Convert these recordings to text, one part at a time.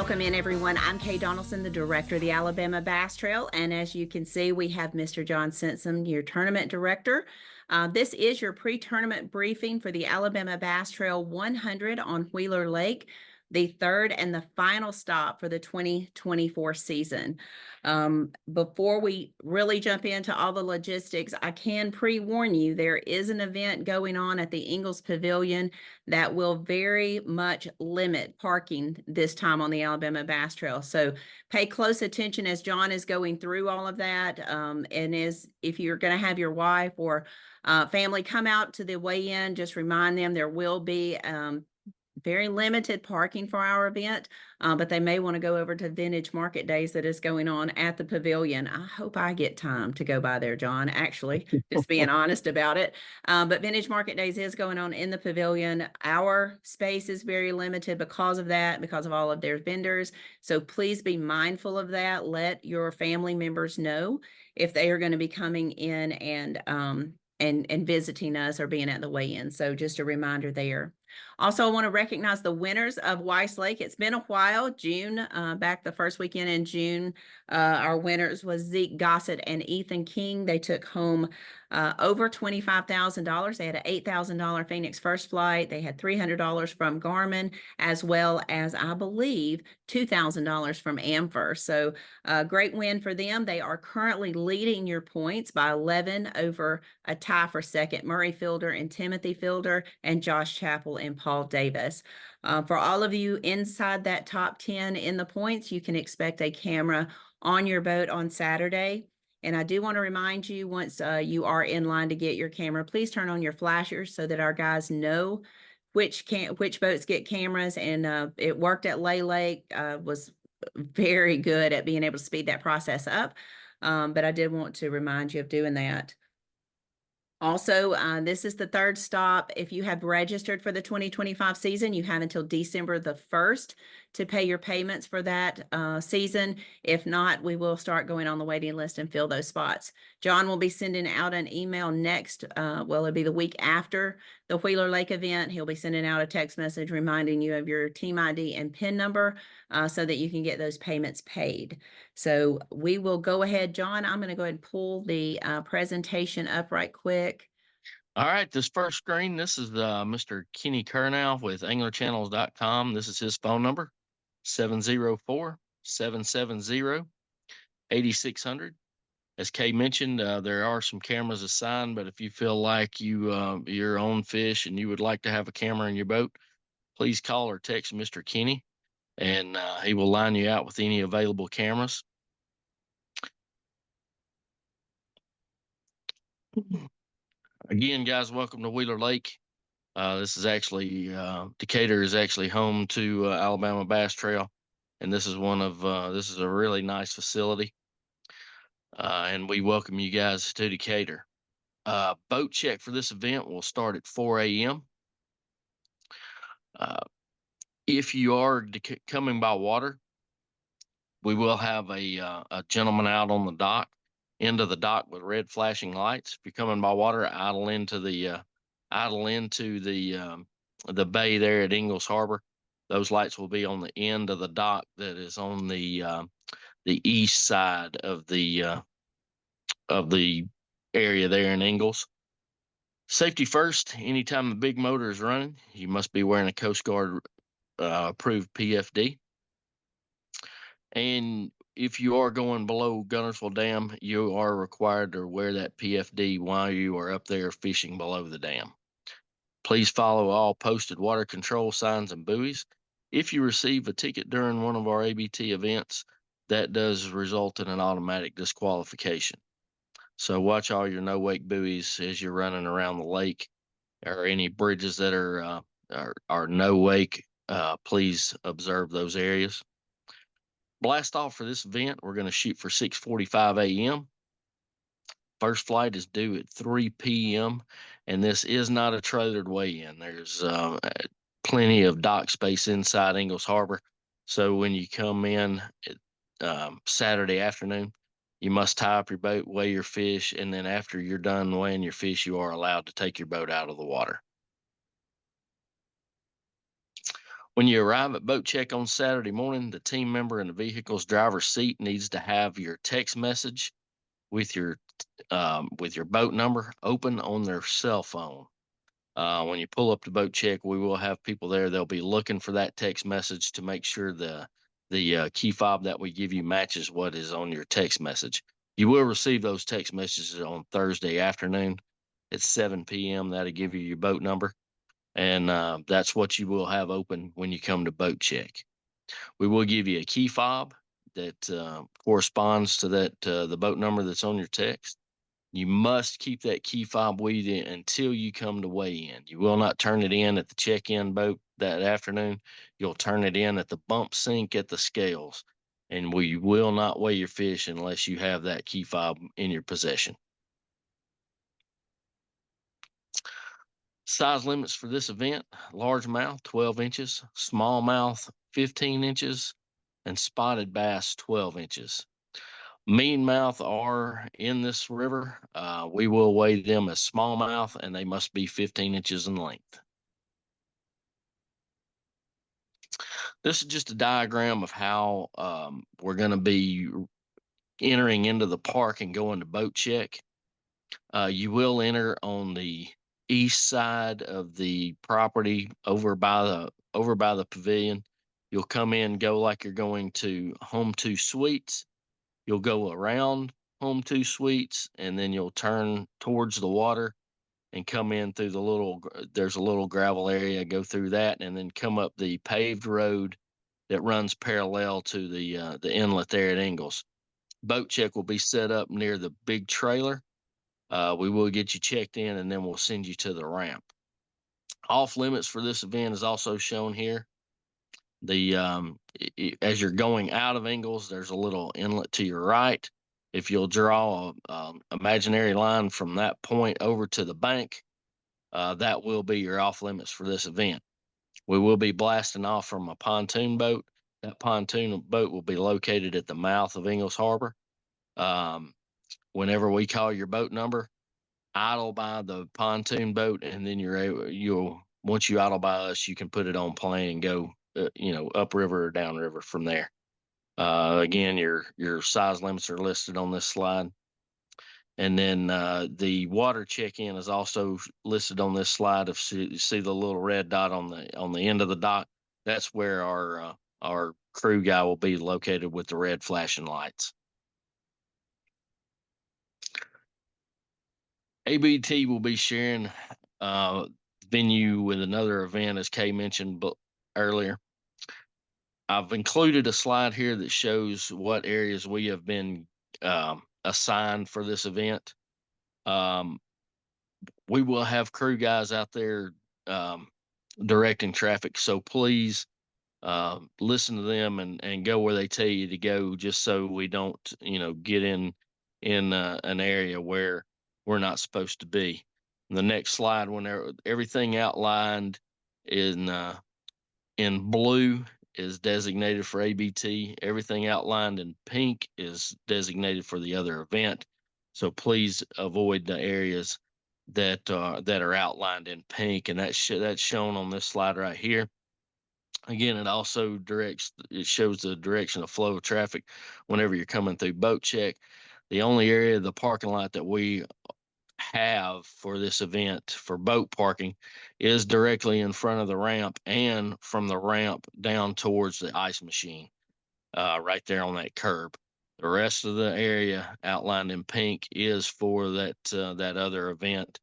Welcome in, everyone. I'm Kay Donaldson, the director of the Alabama Bass Trail. And as you can see, we have Mr. John Simpson, your tournament director. This is your pre-tournament briefing for the Alabama Bass Trail 100 on Wheeler Lake, the third and the final stop for the 2024 season. Before we really jump into all the logistics, I can pre-warn you, there is an event going on at the Ingalls Pavilion that will very much limit parking this time on the Alabama Bass Trail. So pay close attention as John is going through all of that. And if you're going to have your wife or family come out to the weigh-in, just remind them there will be very limited parking for our event, but they may want to go over to Vintage Market Days that is going on at the pavilion. I hope I get time to go by there, John, actually, just being honest about it. But Vintage Market Days is going on in the pavilion. Our space is very limited because of that, because of all of their vendors. So please be mindful of that. Let your family members know if they are going to be coming in and visiting us or being at the weigh-in. So just a reminder there. Also, I want to recognize the winners of Weiss Lake. It's been a while. June, back the first weekend in June, our winners was Zeke Gossett and Ethan King. They took home over $25,000. They had an $8,000 Phoenix First Flight. They had $300 from Garmin, as well as, I believe, $2,000 from Amfer. So great win for them. They are currently leading your points by 11 over a tie for second, Murray Fielder and Timothy Fielder, and Josh Chappell and Paul Davis. For all of you inside that top 10 in the points, you can expect a camera on your boat on Saturday. And I do want to remind you, once you are in line to get your camera, please turn on your flashers so that our guys know which boats get cameras. And it worked at Lay Lake, was very good at being able to speed that process up. But I did want to remind you of doing that. Also, this is the third stop. If you have registered for the 2025 season, you have until December the 1st to pay your payments for that season. If not, we will start going on the waiting list and fill those spots. John will be sending out an email next, it'll be the week after the Wheeler Lake event. He'll be sending out a text message reminding you of your team ID and PIN number so that you can get those payments paid. So we will go ahead, John. I'm going to go ahead and pull the presentation up right quick. All right, this first screen, this is Mr. Kenny Kernow with anglerchannels.com. This is his phone number, 704-770-8600. As Kay mentioned, there are some cameras assigned, but if you feel like you're on fish and you would like to have a camera in your boat, please call or text Mr. Kenny, and he will line you out with any available cameras. Again, guys, welcome to Wheeler Lake. This is actually Decatur is actually home to Alabama Bass Trail, and this is this is a really nice facility, and we welcome you guys to Decatur. Boat check for this event will start at 4 a.m. If you are coming by water, we will have a gentleman out on the dock, end of the dock with red flashing lights. If you're coming by water, idle into the bay there at Ingalls Harbor. Those lights will be on the end of the dock that is on the east side of the area there in Ingalls. Safety first. Anytime the big motor is running, you must be wearing a Coast Guard approved PFD. And if you are going below Gunnersville Dam, you are required to wear that PFD while you are up there fishing below the dam. Please follow all posted water control signs and buoys. If you receive a ticket during one of our ABT events, that does result in an automatic disqualification. So watch all your no-wake buoys as you're running around the lake, or any bridges that are no-wake. Please observe those areas. Blast off for this event, we're going to shoot for 6:45 a.m. First flight is due at 3 p.m. and this is not a trailered weigh-in. There's plenty of dock space inside Ingalls Harbor. So when you come in Saturday afternoon, you must tie up your boat, weigh your fish, and then after you're done weighing your fish, you are allowed to take your boat out of the water. When you arrive at boat check on Saturday morning, the team member in the vehicle's driver's seat needs to have your text message with your boat number open on their cell phone. When you pull up to boat check, we will have people there. They'll be looking for that text message to make sure the key fob that we give you matches what is on your text message. You will receive those text messages on Thursday afternoon at 7 p.m. That'll give you your boat number, and that's what you will have open when you come to boat check. We will give you a key fob that corresponds to the boat number that's on your text. You must keep that key fob with you until you come to weigh in. You will not turn it in at the check-in boat that afternoon. You'll turn it in at the bump sink at the scales. And we will not weigh your fish unless you have that key fob in your possession. Size limits for this event: largemouth 12 inches, smallmouth 15 inches, and spotted bass 12 inches. Meanmouth are in this river. We will weigh them as smallmouth, and they must be 15 inches in length. This is just a diagram of how we're going to be entering into the park and going to boat check. You will enter on the east side of the property over by the pavilion. You'll come in, go like you're going to Home 2 Suites. You'll go around Home 2 Suites, and then you'll turn towards the water and come in through there's a little gravel area, go through that, and then come up the paved road that runs parallel to the inlet there at Ingalls. Boat check will be set up near the big trailer. We will get you checked in, and then we'll send you to the ramp. Off limits for this event is also shown here. As you're going out of Ingalls, there's a little inlet to your right. If you'll draw a imaginary line from that point over to the bank, that will be your off limits for this event. We will be blasting off from a pontoon boat. That pontoon boat will be located at the mouth of Ingalls Harbor. Whenever we call your boat number, idle by the pontoon boat, and then once you idle by us, you can put it on plane and go upriver or downriver from there. Again, your size limits are listed on this slide. And then the water check-in is also listed on this slide. If you see the little red dot on the end of the dock, that's where our crew guy will be located with the red flashing lights. ABT will be sharing venue with another event, as Kay mentioned earlier. I've included a slide here that shows what areas we have been assigned for this event. We will have crew guys out there directing traffic, so please listen to them and go where they tell you to go, just so we don't get in an area where we're not supposed to be. The next slide, when everything outlined in blue is designated for ABT. Everything outlined in pink is designated for the other event. So please avoid the areas that are outlined in pink, and that's shown on this slide right here. Again, it shows the direction of flow of traffic whenever you're coming through boat check. The only area of the parking lot that we have for this event for boat parking is directly in front of the ramp and from the ramp down towards the ice machine, right there on that curb. The rest of the area outlined in pink is for that other event.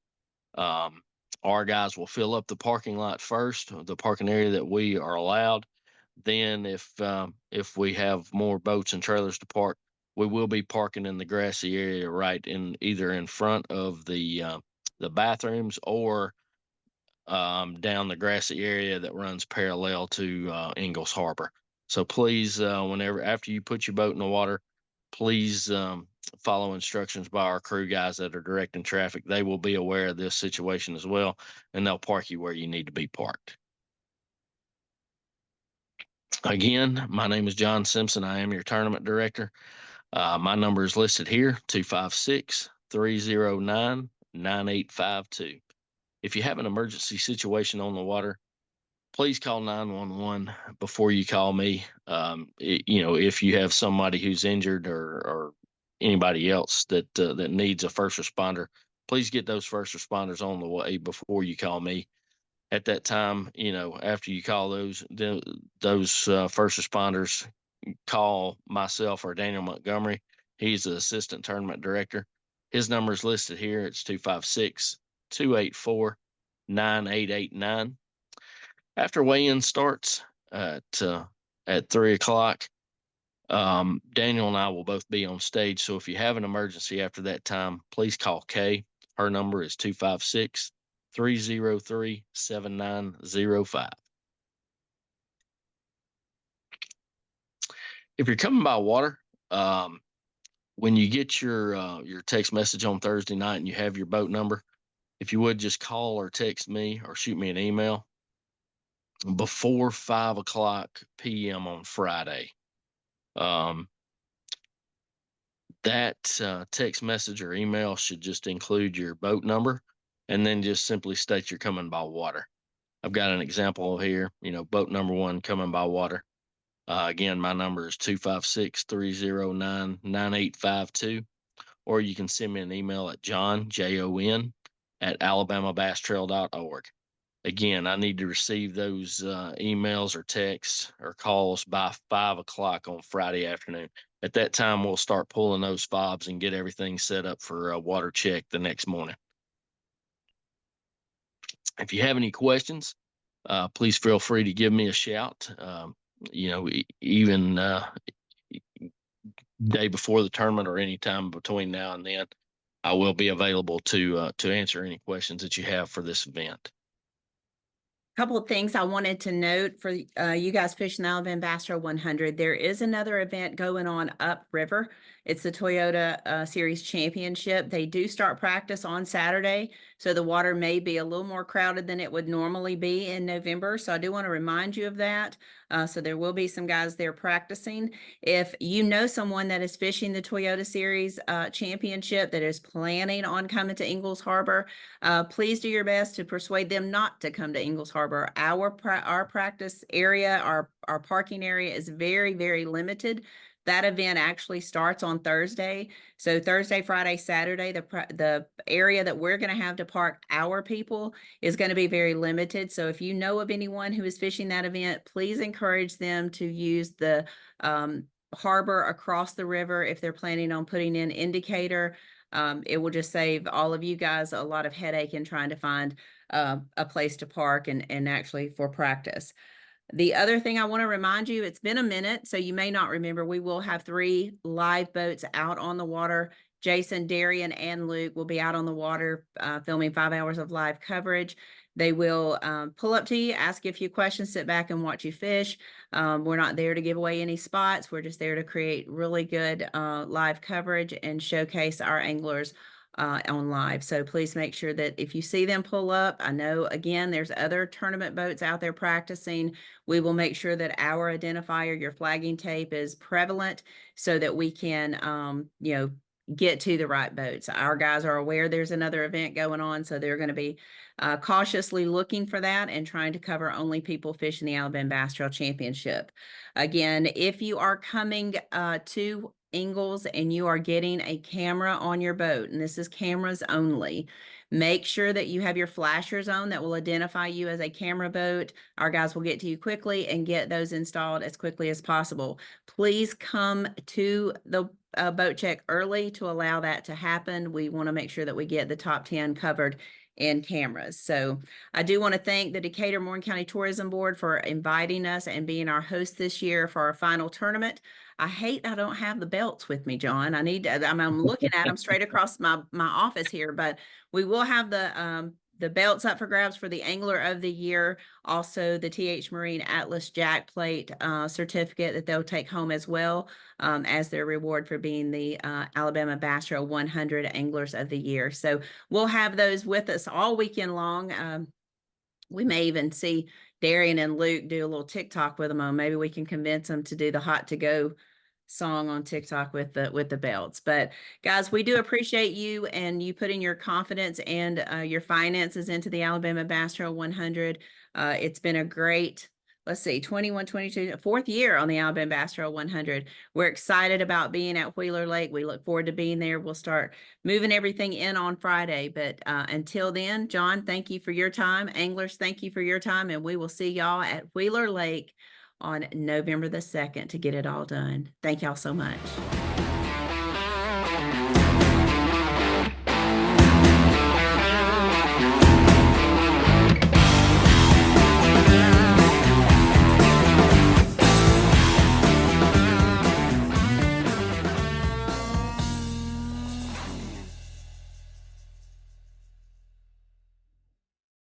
Our guys will fill up the parking lot first, the parking area that we are allowed. Then if we have more boats and trailers to park, we will be parking in the grassy area right in either in front of the bathrooms or down the grassy area that runs parallel to Ingalls Harbor. So please, after you put your boat in the water, please follow instructions by our crew guys that are directing traffic. They will be aware of this situation as well, and they'll park you where you need to be parked. Again, my name is John Simpson. I am your tournament director. My number is listed here, 256-309-9852. If you have an emergency situation on the water, please call 911 before you call me. If you have somebody who's injured or anybody else that needs a first responder, please get those first responders on the way before you call me. At that time, after you call those first responders, call myself or Daniel Montgomery. He's the assistant tournament director. His number is listed here. It's 256-284-9889. After weigh-in starts at 3 o'clock, Daniel and I will both be on stage. So if you have an emergency after that time, please call Kay. Her number is 256-303-7905. If you're coming by water, when you get your text message on Thursday night and you have your boat number, if you would just call or text me or shoot me an email before 5 o'clock p.m. on Friday. That text message or email should just include your boat number and then just simply state you're coming by water. I've got an example here, boat number 1 coming by water. Again, my number is 256-309-9852, or you can send me an email at Jon at alabamabasstrail.org. Again, I need to receive those emails or texts or calls by 5 o'clock on Friday afternoon. At that time, we'll start pulling those fobs and get everything set up for a water check the next morning. If you have any questions, please feel free to give me a shout. Even day before the tournament or any time between now and then, I will be available to answer any questions that you have for this event. Couple of things I wanted to note for you guys fishing the Alabama Bass Trail 100. There is another event going on upriver. It's the Toyota Series Championship. They do start practice on Saturday, so the water may be a little more crowded than it would normally be in November. So I do want to remind you of that. So there will be some guys there practicing. If you know someone that is fishing the Toyota Series Championship that is planning on coming to Ingalls Harbor, please do your best to persuade them not to come to Ingalls Harbor. Our practice area, our parking area is very, very limited. That event actually starts on Thursday. So Thursday, Friday, Saturday, the area that we're going to have to park our people is going to be very limited. So if you know of anyone who is fishing that event, please encourage them to use the harbor across the river if they're planning on putting in indicator. It will just save all of you guys a lot of headache in trying to find a place to park and actually for practice. The other thing I want to remind you, it's been a minute, so you may not remember, we will have 3 live boats out on the water. Jason, Darian, and Luke will be out on the water filming 5 hours of live coverage. They will pull up to you, ask you a few questions, sit back and watch you fish. We're not there to give away any spots. We're just there to create really good live coverage and showcase our anglers on live. So please make sure that if you see them pull up, I know, again, there's other tournament boats out there practicing. We will make sure that our identifier, your flagging tape, is prevalent so that we can, get to the right boats. Our guys are aware there's another event going on, so they're going to be cautiously looking for that and trying to cover only people fishing the Alabama Bass Trail Championship. Again, if you are coming to Ingalls and you are getting a camera on your boat, and this is cameras only, make sure that you have your flashers on that will identify you as a camera boat. Our guys will get to you quickly and get those installed as quickly as possible. Please come to the boat check early to allow that to happen. We want to make sure that we get the top 10 covered in cameras. So I do want to thank the Decatur Morgan County Tourism Board for inviting us and being our host this year for our final tournament. I hate I don't have the belts with me, John. I'm looking at them straight across my office here, but we will have the belts up for grabs for the Angler of the Year, also the TH Marine Atlas Jack Plate certificate that they'll take home as well as their reward for being the Alabama Bass Trail 100 Anglers of the Year. So we'll have those with us all weekend long. We may even see Darian and Luke do a little TikTok with them on. Maybe we can convince them to do the hot to go song on TikTok with the belts. But guys, we do appreciate you and you putting your confidence and your finances into the Alabama Bass Trail 100. It's been a great, let's see, 21, 22, fourth year on the Alabama Bass Trail 100. We're excited about being at Wheeler Lake. We look forward to being there. We'll start moving everything in on Friday. But until then, John, thank you for your time. Anglers, thank you for your time. And we will see y'all at Wheeler Lake on November the 2nd to get it all done. Thank y'all so much.